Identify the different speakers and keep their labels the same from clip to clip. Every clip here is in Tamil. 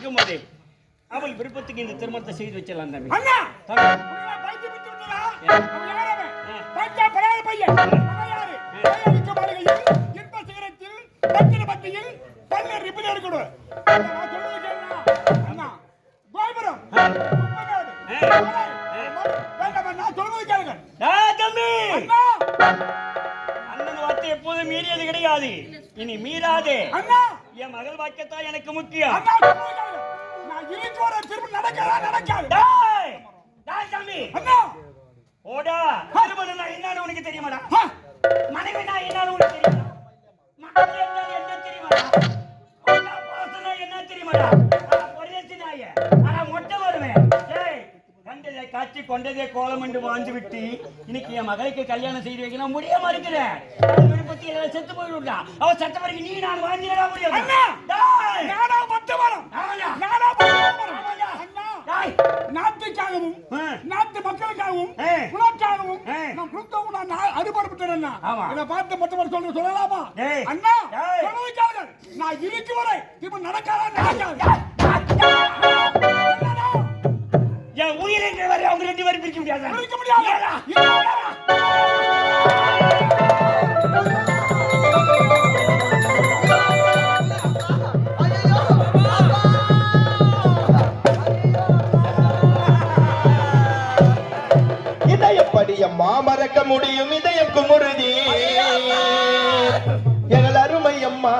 Speaker 1: இருக்கும் போதே அவள் விருப்பத்துக்கு இந்த திருமணத்தை செய்து வச்சிடலாம் தம்பி.
Speaker 2: அண்ணா பைத்தி விட்டு விட்டீங்களா? அவன் யாரவே? பச்சை பராய பையன். அவன் யாரு? கையடிக்க மாடுகையில் இன்ப சிகரத்தில் பத்திர பத்தியில் பல்ல ரிப்பன் எடுக்கணும். நான் சொல்றது கேளுங்க. அண்ணா கோபுரம் குப்பநாடு வேண்டாம் நான் சொல்றது கேளுங்க.
Speaker 1: தம்பி
Speaker 2: அண்ணா
Speaker 1: அண்ணன் வார்த்தை எப்போதும் மீறியது கிடையாது. இனி மீறாதே.
Speaker 2: அண்ணா
Speaker 1: என் மகள் வாக்கியத்தான் எனக்கு முக்கியம்.
Speaker 2: அண்ணா சொல்றது கேளுங்க. நான் இருக்கு வர திரும்ப நடக்காது.
Speaker 1: தம்பி
Speaker 2: அண்ணா
Speaker 1: ஓடா திருமணம்னா என்னன்னு உனக்கு தெரியுமாடா? மனைவினா என்னன்னு உனக்கு தெரியுமா? மக்கள் என்றால் என்ன தெரியுமாடா? அண்ணா பாசனா என்ன தெரியுமாடா? பொரியச்சி நாயே ஆனா மொட்டை வருவேன். கண்டதை காட்சி கொண்டதே கோலம் என்று வாழ்ந்து விட்டு இன்னைக்கு என் மகளுக்கு கல்யாணம் செய்து வைக்கணும் முடியாம இருக்கிறேன். விருப்பத்தி செத்து போயிடுடா. அவ சட்ட வரைக்கும் நீ நான் வாழ்ந்துடா முடியாது.
Speaker 2: நானா மொட்டை வரும். நாட்டுக்காகவும் நாட்டு மக்களுக்காகவும் உனக்காகவும் நான் கொடுத்தவங்க நான் அறுபடுபட்டேன். இதை பார்த்து மொத்தம் சொல்ற சொல்லலாமா? அண்ணா சொல்லுவீங்க. நான் இருக்கு வரை இப்ப நடக்காத
Speaker 1: என் உயிரை வரை அவங்க ரெண்டு பேரும் பிரிக்க முடியாது.
Speaker 3: இதை எப்படி அம்மா மறக்க முடியும்? இதயம் குமுறுதி எங்கள் அருமை அம்மா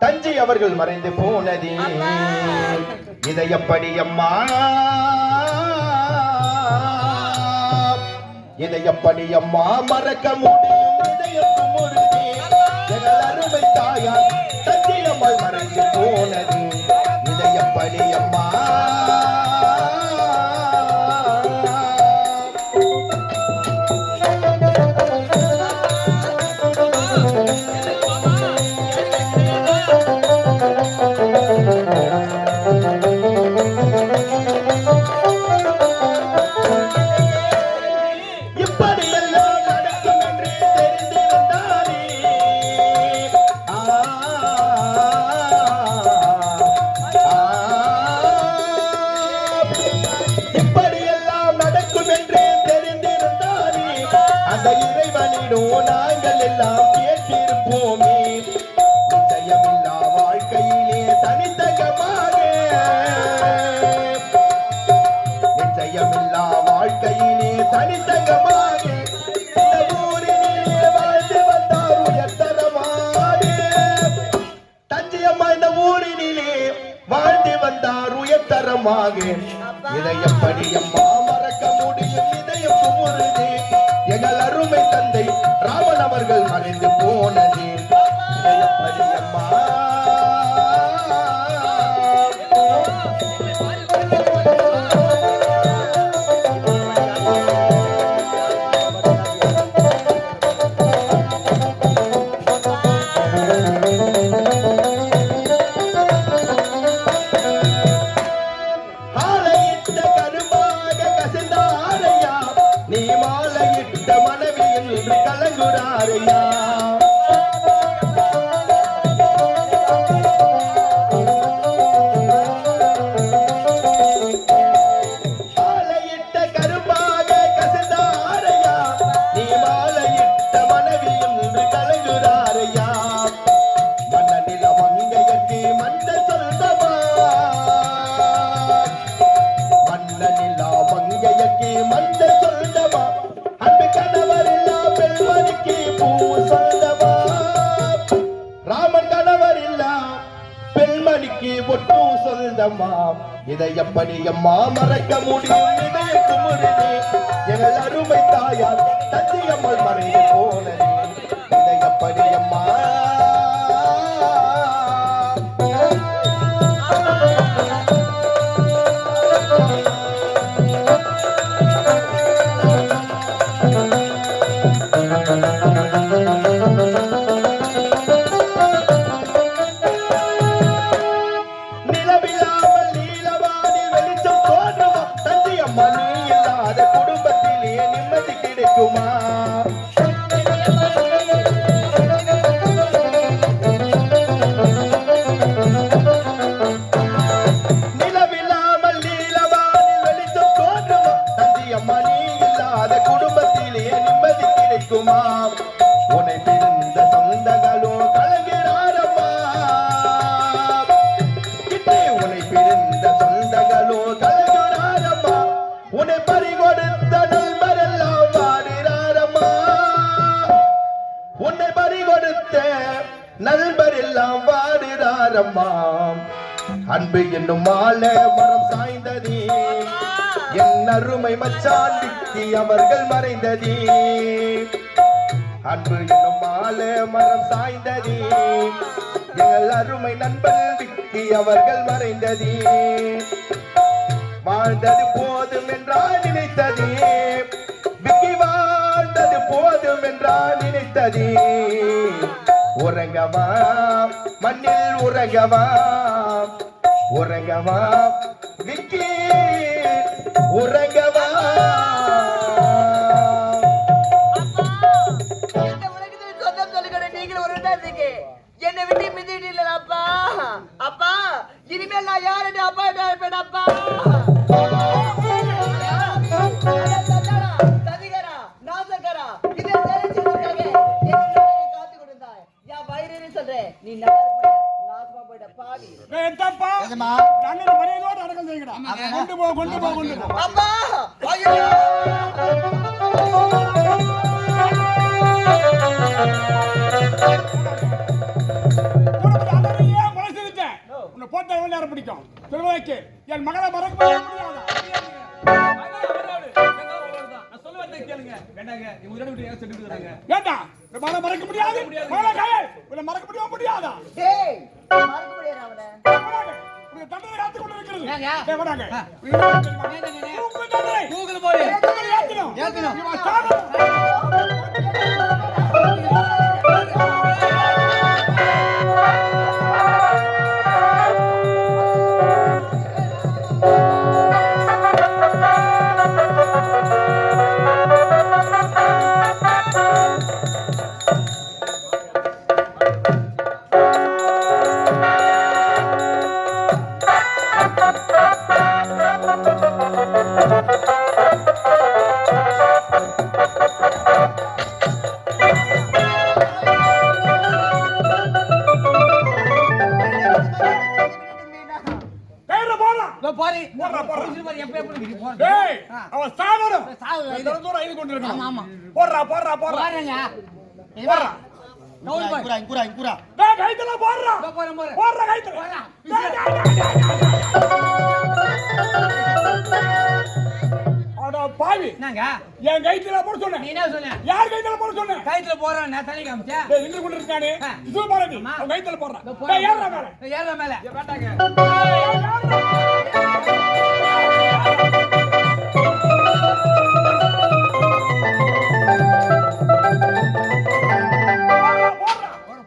Speaker 3: தஞ்சை அவர்கள் மறைந்து போனதே. இதை எப்படி அம்மா இதை எப்படி அம்மா மறக்க முடியும்? இதயம் குமுறுதி எங்கள் அருமை தாயார் தஞ்சை அம்மா மறைந்து போனது. இதை எப்படி அம்மா நாங்கள் எல்லாம் கேட்டிருப்போமே. நிச்சயமில்லா வாழ்க்கையிலே தனித்தகமாக நிச்சயமில்லா வாழ்க்கையிலே தனித்தகமாக இந்த ஊரிலே வாழ்ந்து வந்தார் உயர்தரமாக. தஞ்சை அம்மா இந்த ஊரினிலே வாழ்ந்து வந்தார் உயர்தரமாக. இதை எப்படி அம்மா மறக்க முடியும்? இதயம் குமுறுதே எங்கள் அருமை தந்தை ராமன் அவர்கள் மறைந்து போனது. இதை எப்படி அம்மா இதை எப்படி அம்மா மறக்க முடியும்? இதய குமுறுதே எங்கள் அருமை தாயார் தஞ்சை அம்மாள் மறைந்து போனது. இதை எப்படி அம்மா அன்பு என்னும் மாலை மரம் சாய்ந்ததே என் அருமை மச்சான் விக்கி அவர்கள் மறைந்ததே அன்பு என்னும் மாலை மரம் சாய்ந்ததே எங்கள் அருமை நண்பன் விக்கி அவர்கள் மறைந்ததே வாழ்ந்தது போதும் என்றால் நினைத்ததே விக்கி வாழ்ந்தது போதும் என்றால் நினைத்ததே உறங்கவா மண்ணில் உறங்கவா உறங்கவா விக்கி உறங்கவா
Speaker 4: என்னை விட்டு மிதிட்டு அப்பா அப்பா இனிமேல் நான் யாரு அப்பா இருப்பேன் அப்பா சதிகரா நாசகரா இதை காத்து கொடுத்தாய் என் வயிறு சொல்றேன் நீ நாசமா போயிட்ட பாவி
Speaker 2: கொண்டு போ
Speaker 4: அப்பா ஐயோ
Speaker 2: போட்ட நேரம் பிடிக்கும் திருவாய்க்கு என் மகளை மறக்க முடியாது மறக்க முடியாது மறக்க முடியாதா தண்டனை காத்து கொண்டு இருக்கிறது பாவி என் கைத்துல போட சொன்னேன். நீ என்ன சொன்ன? யார் கைத்துல போட சொன்ன? கைத்துல போறான் நான் தலை காமிச்சா. டேய் நின்னு கொண்டு இருக்கானே. இது பாருங்க. அவன் கைத்துல போறான். டேய் ஏறற மேல. ஏறற மேல. ஏ வேண்டாங்க.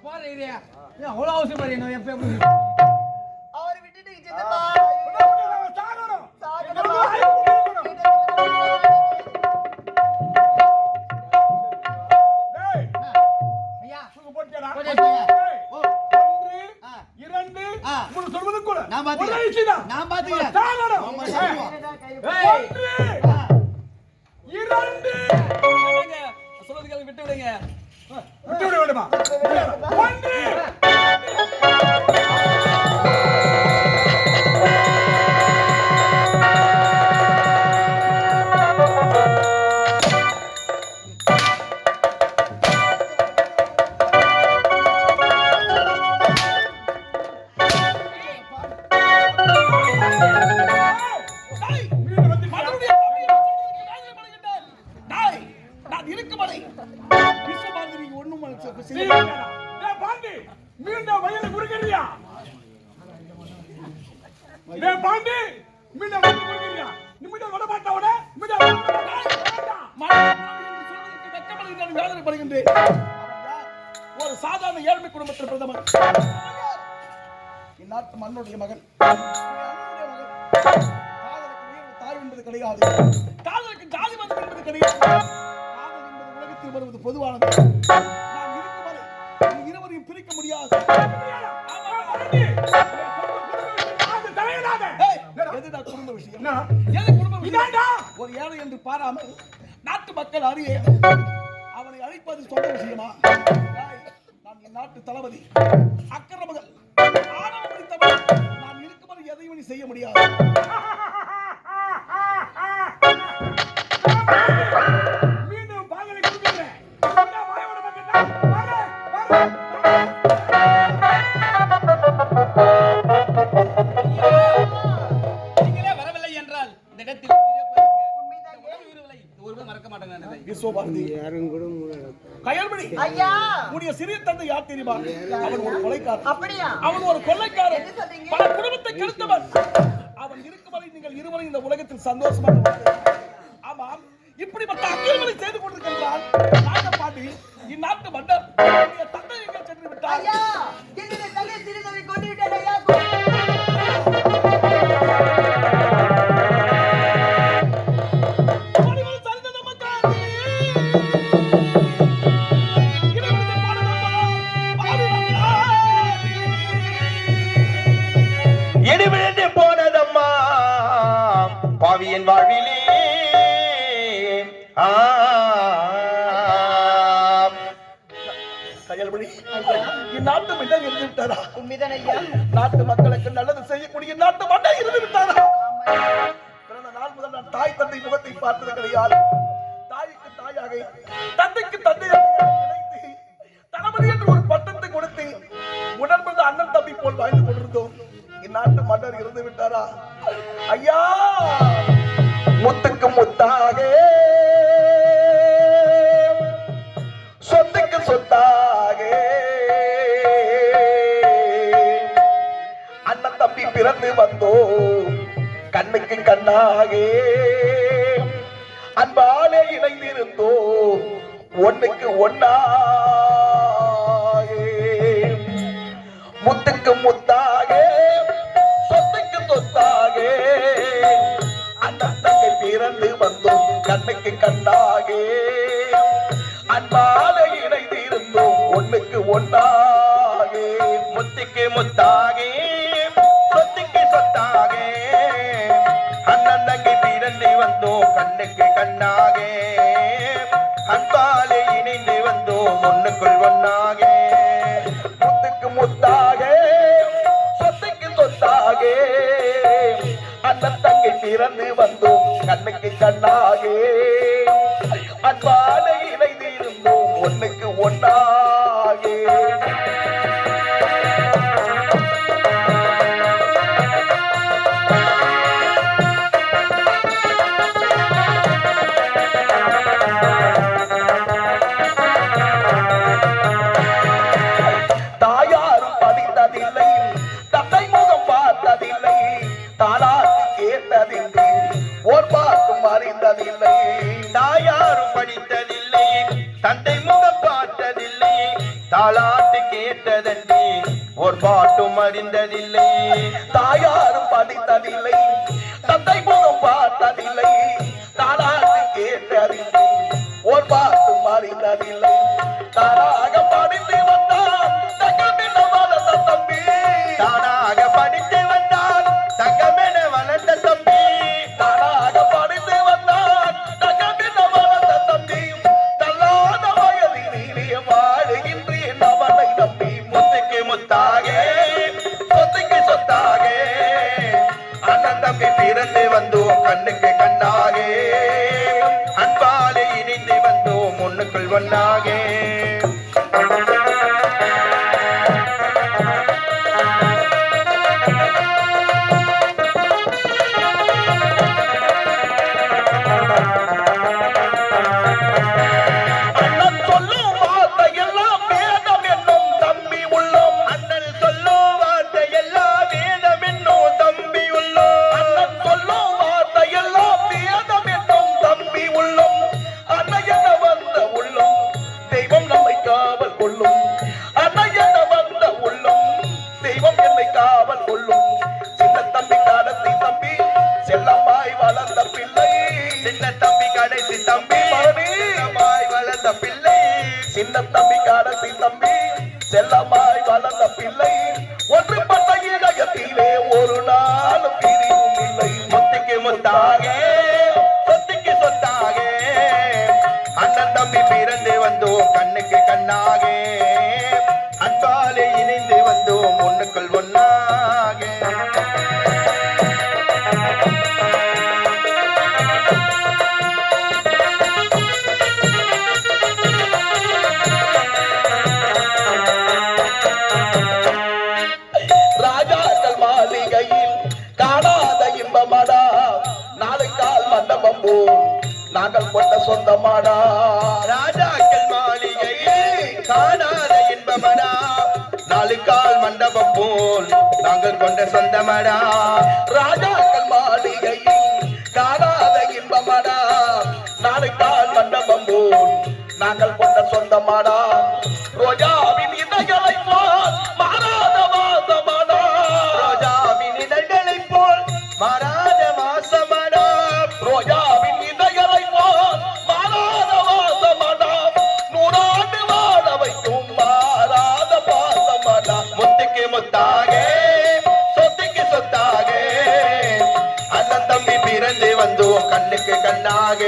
Speaker 2: போற ஏரியா. ஏ அவ்வளவு அவசியம் பாரு என்ன எப்ப எப்படி.
Speaker 4: அவர் விட்டுட்டு சித்தப்பா.
Speaker 2: சாகணும். நான் பாத்துக்கிறேன். சொல்றதுக்கு விட்டு விடுங்க. விட்டு விட வேண்டுமா? ஒரு சாதாரண ஏழ்மை குடும்பத்தில் பிரதமர் இந்நாட்டு மன்னனுடைய மகன் தாய் என்பது கிடையாது, காதலுக்கு ஜாதி மதம் என்பது கிடையாது. காதல் என்பது உலகத்தில் வருவது பொதுவானது. நான் இருக்கும் வரை இருவரையும் பிரிக்க முடியாது. குடும்ப விஷயம் ஒரு ஏழை என்று பாராமல் நாட்டு மக்கள் அறிய அவனை அழைப்பது சொந்த விஷயமா? நான் என் நாட்டு தளபதி அக்கிரமங்கள் ஆணவம் பிடித்தவன். நான் இருக்கும் வரை எதையும் செய்ய முடியாது. மீண்டும் பாகலை கொடுக்கிறேன்.
Speaker 4: Yeah.
Speaker 2: சோபாரதி கயல்மணி
Speaker 4: ஐயா
Speaker 2: உடைய சிறிய தந்தை யார் தெரியுமா? அவன் ஒரு கொலைக்காரன்.
Speaker 4: அப்படியா?
Speaker 2: அவன் ஒரு கொலைக்காரன்.
Speaker 4: என்ன சொல்றீங்க?
Speaker 2: பல குடும்பத்தை கெடுத்தவன். அவன் இருக்கும் வரை நீங்கள் இருவரும் இந்த உலகத்தில் சந்தோஷமாக வாழ்ந்தீர்கள். ஆமாம், இப்படிப்பட்ட அக்கிரமங்களை செய்து கொண்டிருக்கின்றான் நாகபாண்டி. இந்நாட்டு மன்னர் உடைய தந்தை எங்கே சென்று விட்டார்?
Speaker 4: ஐயா என்னுடைய தந்தை சிறிதவை கொண்டு விட்டார் ஐயா.
Speaker 3: இடிவிழுந்து போனதம்மா பாவியின் வாழ்விலே.
Speaker 2: கயல்மணி, இந்நாட்டு மன்னர் இருந்து விட்டாரா?
Speaker 4: உண்மைதான் ஐயா.
Speaker 2: நாட்டு மக்களுக்கு நல்லது செய்யக்கூடிய நாட்டு மன்னர் இருந்து விட்டாரா? பிறந்த நாள் முதல் நான் தாய் தந்தை முகத்தை பார்த்தது கிடையாது. தாய்க்கு தாயாக, தந்தைக்கு தந்தையாக இணைந்து தளபதி என்று ஒரு பட்டத்தை கொடுத்து உணர்ந்த அண்ணன் தம்பி போல் வாழ்ந்து கொண்டிருந்தோம். இந்நாட்டு மன்னர் இருந்து விட்டாரா? ஐயா,
Speaker 3: முத்துக்கு முத்தாக சொத்துக்கு சொத்தாக அண்ணன் தம்பி பிறந்து வந்தோம் கண்ணுக்கு கண்ணாக அன்பாலே இணைந்திருந்தோம் ஒண்ணுக்கு ஒன்னாக. முத்துக்கு முத்தாக சொத்துக்கு சொத்தாக அண்ணன் தங்கை பிறந்து வந்தோம் கண்ணுக்கு கண்ணாக அன்பால இணைந்திருந்தோம் ஒண்ணுக்கு ஒன்னாக. முத்துக்கு முத்தாக சொத்துக்கு சொத்தாக அண்ணன் தங்கை பிறந்து வந்தோம் கண்ணுக்கு கண்ணாக அன்பால இணைந்து வந்தோம் ஒண்ணுக்குள் ஒன்னாக. முத்துக்கு முத்தாக சொத்துக்கு சொத்தாக அண்ணன் தங்கை பிறந்து வந்தோம் கண்ணுக்கு கண்ணாக அன்பால இணைந்து இருந்தோம் ஒண்ணுக்கு ஒன்னாக. தாயாரும் படித்ததில்லை, தந்தை முகம் பார்த்ததில்லை, தாலாட்டு கேட்டதில்லை, ஓர் பார்க்கும் அறிந்ததில்லை. தாயாரும் படித்ததில்லை, தந்தை முகம் பார்த்ததில்லை, தாலாட்டு கேட்டதன்றி ஓர் பாட்டும் அறிந்ததில்லை. தாயாரும் படித்ததில்லை, தந்தை முகம் பார்த்ததில்லை, தாலாட்டு கேட்டதில்லை, ஓர் பாட்டும் அறிந்ததில்லை. தானாக படித்து வந்தான் தங்கமென வளர்ந்த தம்பி, தானாக படித்து வந்தான் தங்கமென வளர்ந்த தம்பி, தானாக படித்து வந்தான் தங்கமென வளர்ந்த தம்பி, தள்ளாத வயதிலே வாழுகின்றேன் அவனை நம்பி. முத்துக்கு முத்தாக சொத்துக்கு சொத்தாக அண்ணன் தம்பி பிறந்து வந்தோம் கண்ணுக்கு கண்ணாக அன்பாலே இணைந்து வந்தோம் ஒண்ணுக்குள் ஒன்னாக. அண்ணன் சொல்லும் வார்த்தையெல்லாம் வேதம் என்னும் தம்பி உள்ளோம், அண்ணன் சொல்லும் வார்த்தையெல்லாம் வேதம் என்னும் தம்பி உள்ளோம், அண்ணன் சொல்லும் வார்த்தையெல்லாம் வேதம் என்னும் தம்பி உள்ளோம். அன்னையென வந்த உள்ளம் தெய்வம் நம்மை காவல் கொள்ளும், அன்னையென வந்த உள்ளம் தெய்வம் என்னை காவல் கொள்ளும். சின்ன தம்பி கடைசி தம்பி செல்லமாய் வளர்ந்த பிள்ளை, சின்ன தம்பி கடைசி தம்பி செல்லமாய் வளர்ந்த பிள்ளை, சின்ன தம்பி கடைசி தம்பி செல்லமாய் வளர்ந்த பிள்ளை, ஒன்றுபட்ட இதயத்திலே ஒரு நாளும் பிரிவும் இல்லை. முத்துக்கு முத்தாக சொத்துக்கு சொத்தாக அண்ணன் தம்பி பிறந்து வந்தோம் கண்ணுக்கு கண்ணாக அன்பாலே இணைந்து வந்தோம் ஒண்ணுக்குள் ஒன்னாக. ராஜாக்கள் மாளிகையில் காணாத இன்பமடா, நாளை கால் மண்டபம் போல் நாங்கள் கொண்ட சொந்தமாடா ராஜாக்கள் மாளிகையில் காணாத இன்பமடா நாலு கால் மண்டபம் போல் நாங்கள் கொண்ட சொந்தமடா ராஜாக்கள் மாளிகையில் காணாத இன்பமடா நாலு கால் மண்டபம் போல் நாங்கள் கொண்ட சொந்தமாடா ரோஜாவின் இதழ்களை போல் மாறாத வாசமடா ரோஜாவின் இதழ்களை போல் மாறாத வாசமடா ரோஜாவின் இதழ்களை போல் மாறாத வாசமடா நூறாண்டு வாழ வைக்கும் மாறாத பாசமடா முத்துக்கு முத்தாக சொத்துக்கு சொத்தாக அண்ணன் தம்பி பிறந்து வந்தோம் கண்ணுக்கு கண்ணாக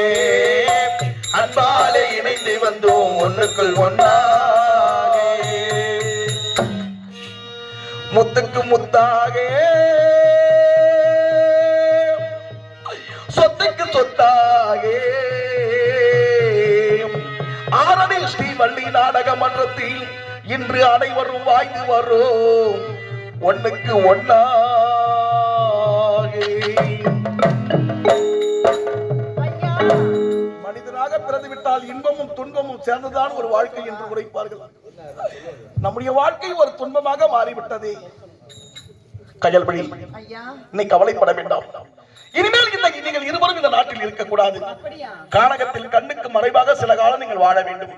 Speaker 3: அன்பாலே இணைந்து வந்தோம் ஒண்ணுக்குள் ஒன்னாக முத்துக்கு முத்தாக சொத்துக்கு சொத்தாக ஆரணி ஸ்ரீவள்ளி நாடக மன்றத்தில் இன்று அனைவரும் வாய்ந்து வரும் ஒண்ணுக்கு ஒன்னாக மனிதனாக பிறந்துவிட்டால் இன்பமும் துன்பமும் சேர்ந்ததான் ஒரு வாழ்க்கை என்று உரைப்பார்கள் நம்முடைய வாழ்க்கை ஒரு துன்பமாக மாறிவிட்டது கயல்படி
Speaker 4: ஐயா
Speaker 3: இன்னை கவலைப்பட வேண்டாம் இனிமேல் நீங்கள் இருவரும் இந்த நாட்டில் இருக்கக்கூடாது கானகத்தில் கண்ணுக்கு மறைவாக சில காலம் நீங்கள் வாழ வேண்டும்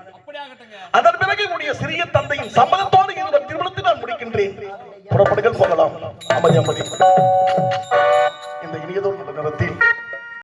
Speaker 3: அதன் பிறகு உடைய சிறிய தந்தையின் சம்மதத்தோடு இருவர் திருமணத்தை நான் முடிக்கின்றேன் புறப்படுகள் போகலாம் அமைதி அமைதி